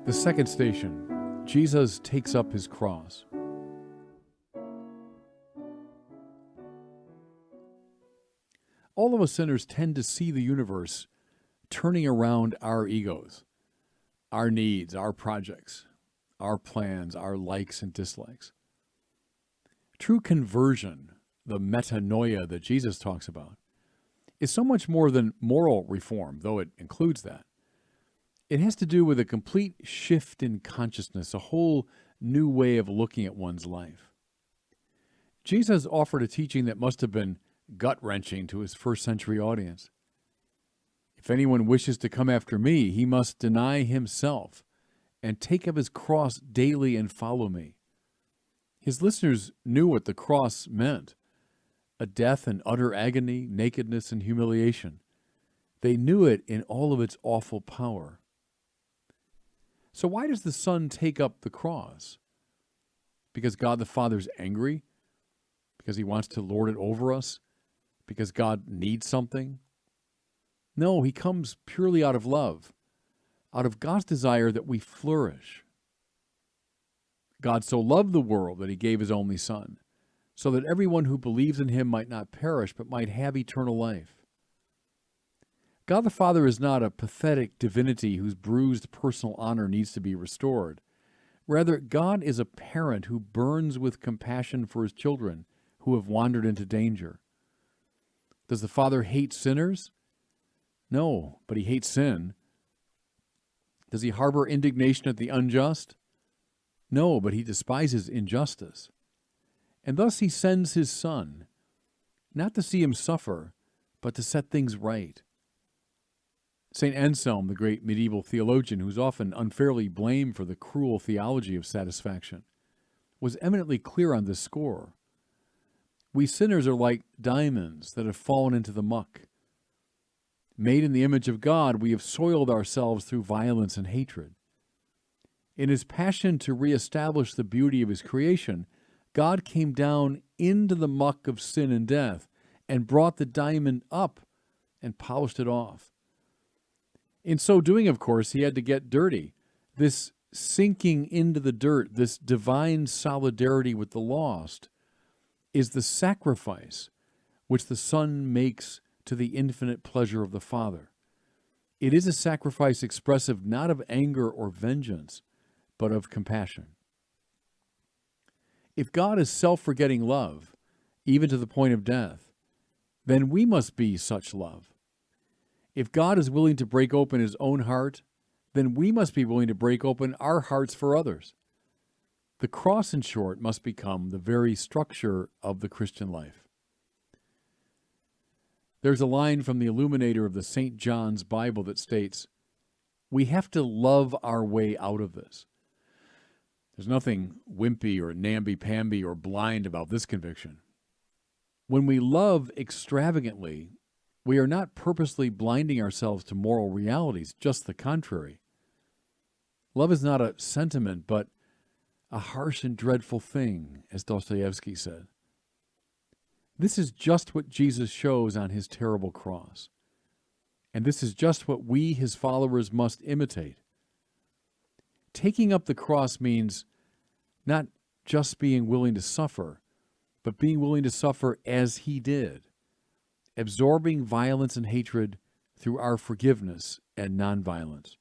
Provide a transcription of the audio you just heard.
The second station, Jesus takes up his cross. All of us sinners tend to see the universe turning around our egos, our needs, our projects, our plans, our likes and dislikes. True conversion, the metanoia that Jesus talks about, is so much more than moral reform, though it includes that. It has to do with a complete shift in consciousness, a whole new way of looking at one's life. Jesus offered a teaching that must have been gut-wrenching to his first century audience. If anyone wishes to come after me, he must deny himself and take up his cross daily and follow me. His listeners knew what the cross meant, a death in utter agony, nakedness, and humiliation. They knew it in all of its awful power. So why does the Son take up the cross? Because God the Father is angry? Because he wants to lord it over us? Because God needs something? No, he comes purely out of love, out of God's desire that we flourish. God so loved the world that he gave his only Son, so that everyone who believes in him might not perish, but might have eternal life. God the Father is not a pathetic divinity whose bruised personal honor needs to be restored. Rather, God is a parent who burns with compassion for his children who have wandered into danger. Does the Father hate sinners? No, but he hates sin. Does he harbor indignation at the unjust? No, but he despises injustice. And thus he sends his Son, not to see him suffer, but to set things right. St. Anselm, the great medieval theologian who's often unfairly blamed for the cruel theology of satisfaction, was eminently clear on this score. We sinners are like diamonds that have fallen into the muck. Made in the image of God, we have soiled ourselves through violence and hatred. In his passion to reestablish the beauty of his creation, God came down into the muck of sin and death and brought the diamond up and polished it off. In so doing, of course, he had to get dirty. This sinking into the dirt, this divine solidarity with the lost, is the sacrifice which the Son makes to the infinite pleasure of the Father. It is a sacrifice expressive not of anger or vengeance, but of compassion. If God is self-forgetting love, even to the point of death, then we must be such love. If God is willing to break open his own heart, then we must be willing to break open our hearts for others. The cross, in short, must become the very structure of the Christian life. There's a line from the illuminator of the St. John's Bible that states, "We have to love our way out of this." There's nothing wimpy or namby-pamby or blind about this conviction. When we love extravagantly, we are not purposely blinding ourselves to moral realities, just the contrary. Love is not a sentiment, but a harsh and dreadful thing, as Dostoevsky said. This is just what Jesus shows on his terrible cross. And this is just what we, his followers, must imitate. Taking up the cross means not just being willing to suffer, but being willing to suffer as he did, absorbing violence and hatred through our forgiveness and nonviolence.